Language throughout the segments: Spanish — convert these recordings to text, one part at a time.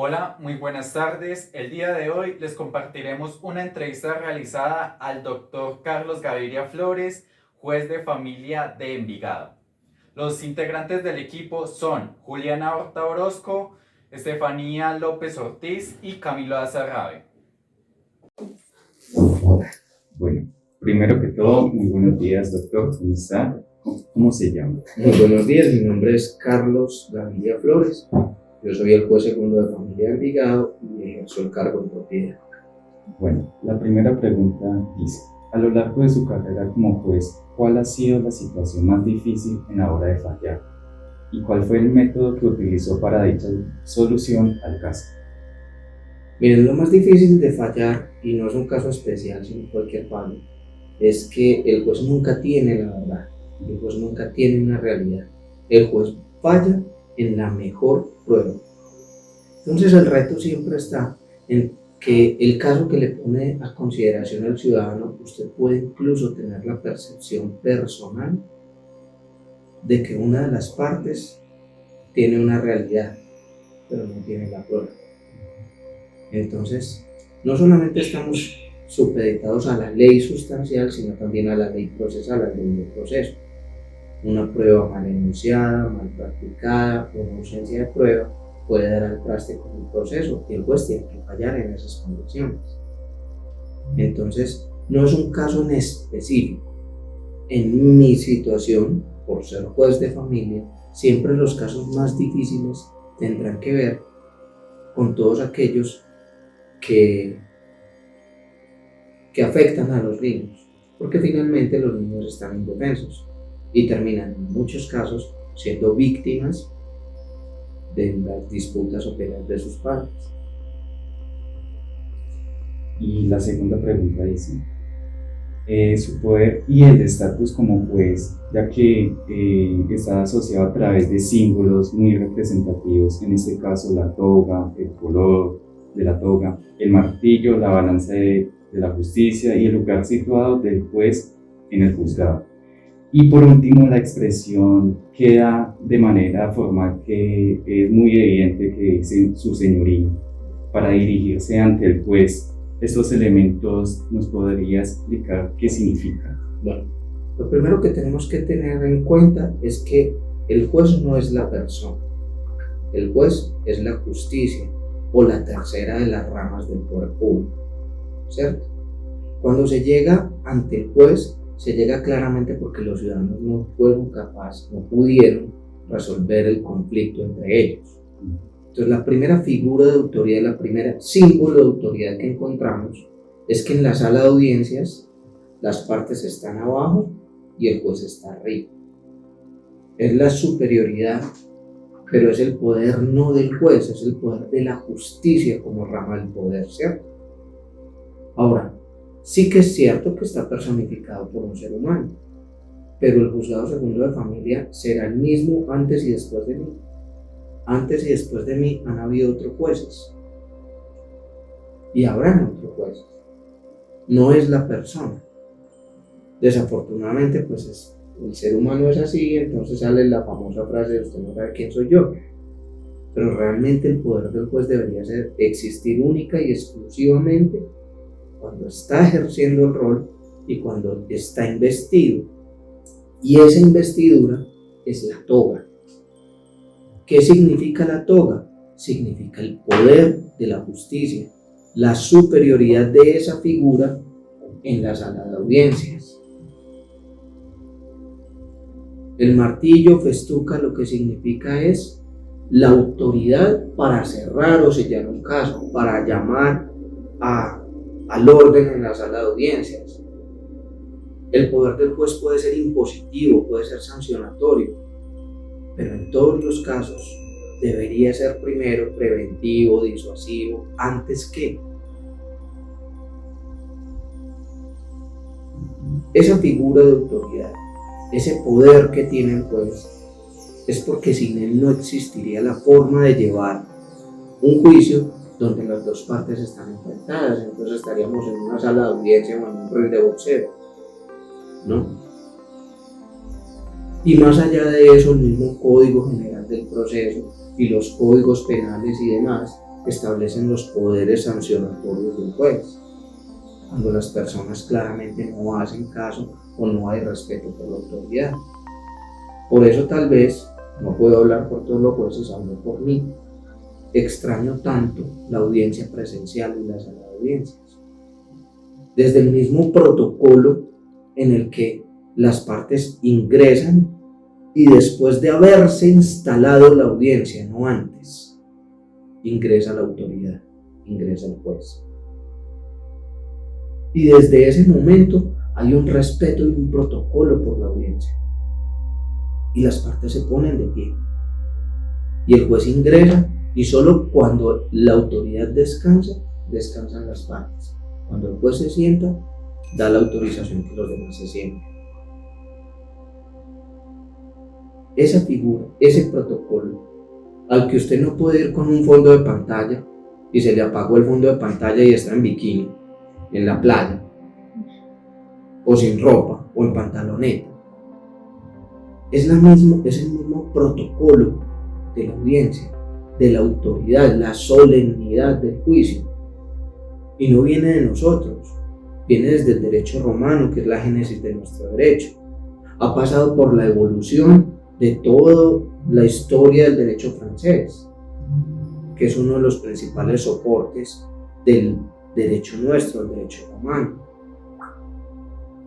Hola, muy buenas tardes. El día de hoy les compartiremos una entrevista realizada al doctor Carlos Gaviria Flores, juez de familia de Envigado. Los integrantes del equipo son Juliana Horta Orozco, Estefanía López Ortiz y Camilo Azarrabe. Bueno, primero que todo, muy buenos días, doctor. ¿Cómo está? ¿Cómo se llama? Muy buenos días, mi nombre es Carlos Gaviria Flores. Yo soy el juez segundo de familia de Envigado y ejerzo el cargo en propiedad. Bueno, la primera pregunta dice, a lo largo de su carrera como juez, ¿cuál ha sido la situación más difícil en la hora de fallar? ¿Y cuál fue el método que utilizó para dicha solución al caso? Miren, lo más difícil de fallar, y no es un caso especial, sino cualquier fallo, es que el juez nunca tiene la verdad, el juez nunca tiene una realidad. El juez falla en la mejor prueba. Entonces el reto siempre está en que el caso que le pone a consideración al ciudadano, usted puede incluso tener la percepción personal de que una de las partes tiene una realidad, pero no tiene la prueba. Entonces, no solamente estamos supeditados a la ley sustancial, sino también a la ley procesal, a la ley del proceso. Una prueba mal enunciada, mal practicada, una ausencia de prueba puede dar al traste con el proceso y el juez tiene que fallar en esas condiciones. Entonces, no es un caso en específico. En mi situación, por ser juez de familia, siempre los casos más difíciles tendrán que ver con todos aquellos que afectan a los niños, porque finalmente los niños están indefensos y terminan en muchos casos siendo víctimas de las disputas o peleas de sus padres. Y la segunda pregunta dice, su poder y el estatus como juez, ya que está asociado a través de símbolos muy representativos, en este caso la toga, el color de la toga, el martillo, la balanza de la justicia y el lugar situado del juez en el juzgado. Y por último, la expresión queda de manera formal que es muy evidente que dice su señoría. Para dirigirse ante el juez, estos elementos nos podría explicar qué significan. Bueno, lo primero que tenemos que tener en cuenta es que el juez no es la persona, el juez es la justicia o la tercera de las ramas del poder público, ¿cierto? Cuando se llega ante el juez, se llega claramente porque los ciudadanos no fueron capaces, no pudieron resolver el conflicto entre ellos. Entonces, la primera figura de autoridad, la primera símbolo de autoridad que encontramos es que en la sala de audiencias las partes están abajo y el juez está arriba. Es la superioridad, pero es el poder no del juez, es el poder de la justicia como rama del poder, ¿cierto? Ahora, sí que es cierto que está personificado por un ser humano, pero el juzgado segundo de familia será el mismo antes y después de mí. Antes y después de mí han habido otros jueces y habrán otros jueces. No es la persona. Desafortunadamente, pues el ser humano es así, entonces sale la famosa frase de usted no sabe quién soy yo. Pero realmente el poder del juez debería existir única y exclusivamente cuando está ejerciendo el rol y cuando está investido. Y esa investidura es la toga. ¿Qué significa la toga? Significa el poder de la justicia, la superioridad de esa figura en la sala de audiencias. El martillo festuca lo que significa es la autoridad para cerrar o sellar un caso, para llamar al orden en la sala de audiencias. El poder del juez puede ser impositivo, puede ser sancionatorio, pero en todos los casos debería ser primero preventivo, disuasivo, antes que. Esa figura de autoridad, ese poder que tiene el juez, es porque sin él no existiría la forma de llevar un juicio donde las dos partes están enfrentadas. Entonces estaríamos en una sala de audiencia o en un ring de boxeo, ¿no? Y más allá de eso, el mismo Código General del Proceso y los códigos penales y demás establecen los poderes sancionatorios del juez, cuando las personas claramente no hacen caso o no hay respeto por la autoridad. Por eso tal vez, no puedo hablar por todos los jueces, hablo por mí, extraño tanto la audiencia presencial y las audiencias. Desde el mismo protocolo en el que las partes ingresan y después de haberse instalado la audiencia, no antes, ingresa la autoridad, ingresa el juez. Y desde ese momento hay un respeto y un protocolo por la audiencia. Y las partes se ponen de pie. Y el juez ingresa y solo cuando la autoridad descansa, descansan las partes. Cuando el juez se sienta, da la autorización que los demás se sienten. Esa figura, ese protocolo, al que usted no puede ir con un fondo de pantalla y se le apagó el fondo de pantalla y está en bikini, en la playa, o sin ropa, o en pantaloneta. Es el mismo protocolo de la audiencia, de la autoridad, la solemnidad del juicio. Y no viene de nosotros, viene desde el derecho romano, que es la génesis de nuestro derecho. Ha pasado por la evolución de toda la historia del derecho francés, que es uno de los principales soportes del derecho nuestro, el derecho romano.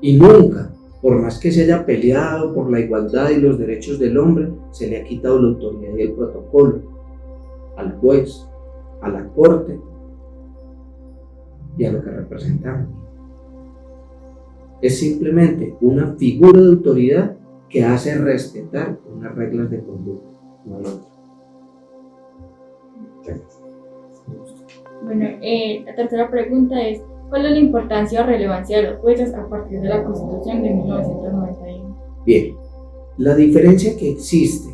Y nunca, por más que se haya peleado por la igualdad y los derechos del hombre, se le ha quitado la autoridad y el protocolo al juez, a la corte y a lo que representamos. Es simplemente una figura de autoridad que hace respetar unas reglas de conducta, no hay otra. Bueno, la tercera pregunta es: ¿cuál es la importancia o relevancia de los jueces a partir de la Constitución de 1991? Bien, la diferencia que existe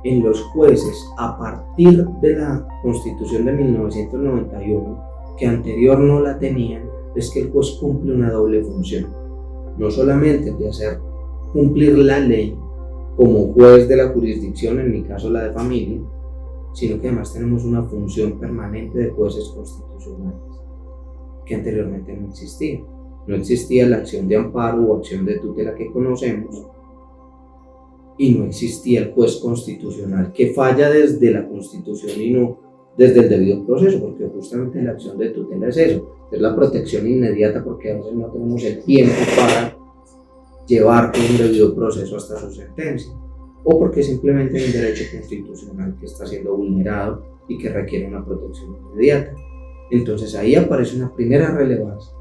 en los jueces a partir de la Constitución de 1991, que anterior no la tenían, es que el juez cumple una doble función. No solamente de hacer cumplir la ley como juez de la jurisdicción, en mi caso la de familia, sino que además tenemos una función permanente de jueces constitucionales, que anteriormente no existía. No existía la acción de amparo o acción de tutela que conocemos, y no existía el juez constitucional que falla desde la Constitución y no desde el debido proceso, porque justamente la acción de tutela es eso, es la protección inmediata, porque a veces no tenemos el tiempo para llevar todo un debido proceso hasta su sentencia, o porque simplemente hay un derecho constitucional que está siendo vulnerado y que requiere una protección inmediata. Entonces ahí aparece una primera relevancia.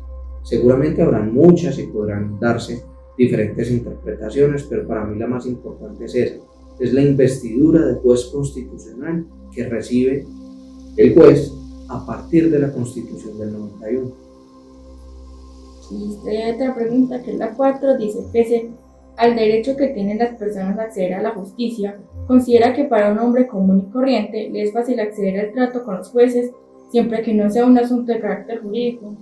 Seguramente habrán muchas y podrán darse diferentes interpretaciones, pero para mí la más importante es esa, es la investidura de juez constitucional que recibe el juez a partir de la Constitución del 91. Y hay otra pregunta, que es la 4, dice: pese al derecho que tienen las personas a acceder a la justicia, considera que para un hombre común y corriente le es fácil acceder al trato con los jueces, siempre que no sea un asunto de carácter jurídico.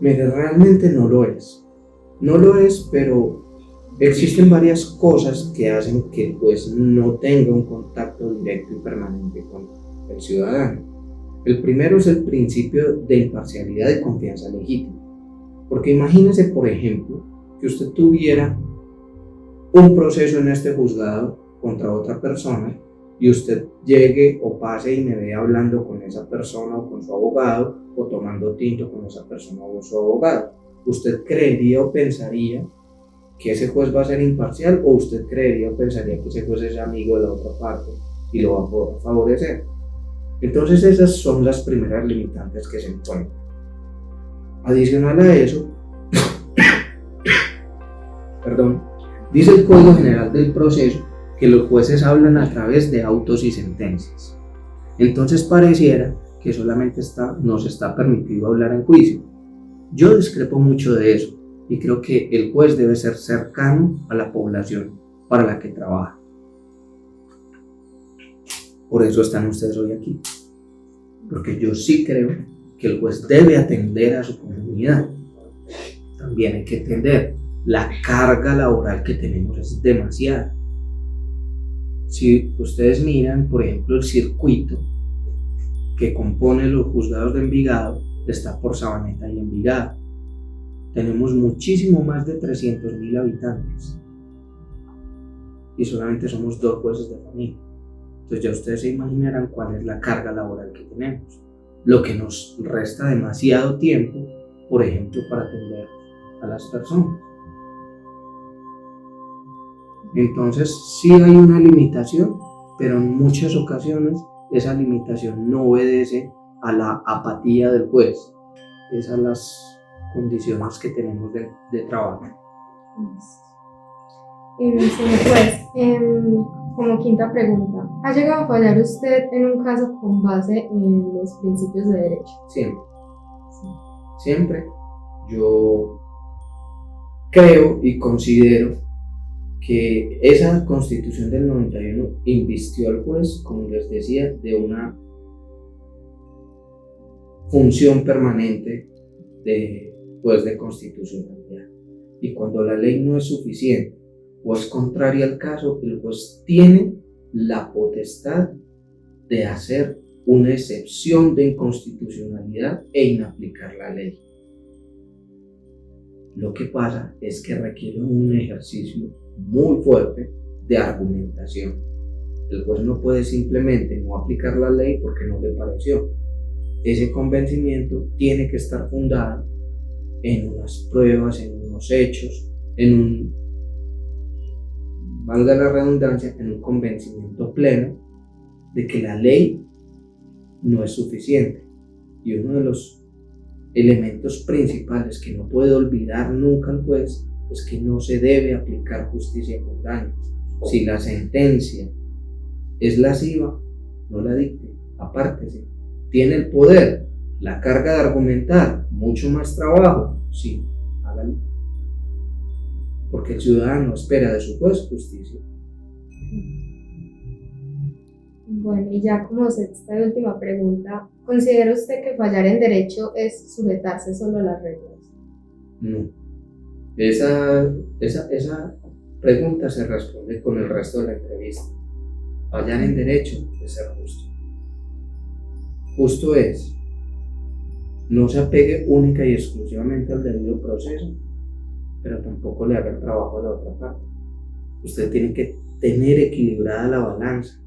Mire, realmente no lo es. No lo es, pero existen varias cosas que hacen que el juez no tenga un contacto directo y permanente con el ciudadano. El primero es el principio de imparcialidad y confianza legítima. Porque imagínese, por ejemplo, que usted tuviera un proceso en este juzgado contra otra persona y usted llegue o pase y me ve hablando con esa persona o con su abogado, o tomando tinto con esa persona o su abogado. ¿Usted creería o pensaría que ese juez va a ser imparcial, o usted creería o pensaría que ese juez es amigo de la otra parte y lo va a favorecer? Entonces esas son las primeras limitantes que se encuentran. Adicional a eso, dice el Código General del Proceso que los jueces hablan a través de autos y sentencias. Entonces pareciera que solamente nos está permitido hablar en juicio. Yo discrepo mucho de eso y creo que el juez debe ser cercano a la población para la que trabaja. Por eso están ustedes hoy aquí, porque yo sí creo que el juez debe atender a su comunidad. También hay que entender, la carga laboral que tenemos es demasiada. Si ustedes miran, por ejemplo, el circuito que compone los juzgados de Envigado está por Sabaneta y Envigado. Tenemos muchísimo más de 300.000 habitantes y solamente somos 2 jueces de familia. Entonces ya ustedes se imaginarán cuál es la carga laboral que tenemos, lo que nos resta demasiado tiempo, por ejemplo, para atender a las personas. Entonces sí hay una limitación, pero en muchas ocasiones esa limitación no obedece a la apatía del juez, es a las condiciones que tenemos de trabajo. Señor juez, como quinta pregunta, ¿ha llegado a fallar usted en un caso con base en los principios de derecho? Siempre. Siempre. Yo creo y considero que esa Constitución del 91 invistió al juez, como les decía, de una función permanente de juez de constitucionalidad. Y cuando la ley no es suficiente o es contraria al caso, el juez tiene la potestad de hacer una excepción de inconstitucionalidad e inaplicar la ley. Lo que pasa es que requiere un ejercicio muy fuerte de argumentación. El juez no puede simplemente no aplicar la ley porque no le pareció. Ese convencimiento tiene que estar fundado en unas pruebas, en unos hechos, en un, valga la redundancia, en un convencimiento pleno de que la ley no es suficiente. Y uno de los elementos principales que no puede olvidar nunca el juez es que no se debe aplicar justicia con daños. Si la sentencia es lasciva, no la dicte, apártese. Tiene el poder, la carga de argumentar, mucho más trabajo, sí, hágalo. Porque el ciudadano espera de su juez justicia. Bueno, y ya como sexta y última pregunta, ¿considera usted que fallar en derecho es sujetarse solo a las reglas? No. Esa pregunta se responde con el resto de la entrevista. Fallar en derecho es ser justo. Justo es, no se apegue única y exclusivamente al debido proceso, pero tampoco le haga el trabajo a la otra parte. Usted tiene que tener equilibrada la balanza.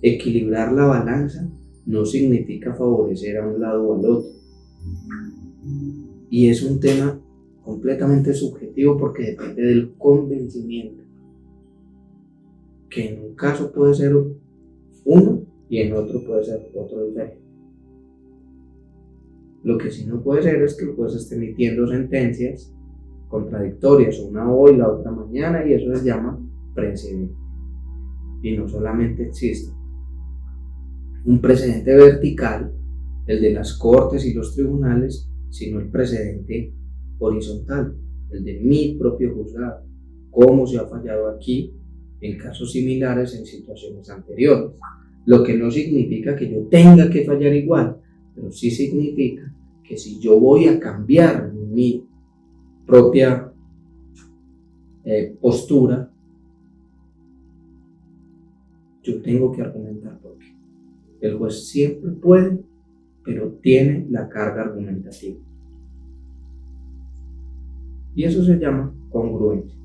Equilibrar la balanza no significa favorecer a un lado o al otro. Y es un tema completamente subjetivo porque depende del convencimiento, que en un caso puede ser uno y en otro puede ser otro diferente. Lo que sí no puede ser es que el juez esté emitiendo sentencias contradictorias, una hoy, la otra mañana, y eso se llama precedente. Y no solamente existe un precedente vertical, el de las cortes y los tribunales, sino el precedente horizontal, el de mi propio juzgado, cómo se ha fallado aquí en casos similares en situaciones anteriores. Lo que no significa que yo tenga que fallar igual, pero sí significa que si yo voy a cambiar mi propia postura, yo tengo que argumentar por qué. El juez siempre puede, pero tiene la carga argumentativa. Y eso se llama congruencia.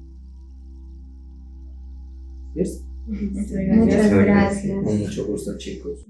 ¿Listo? Muchas gracias. Con mucho gusto, chicos.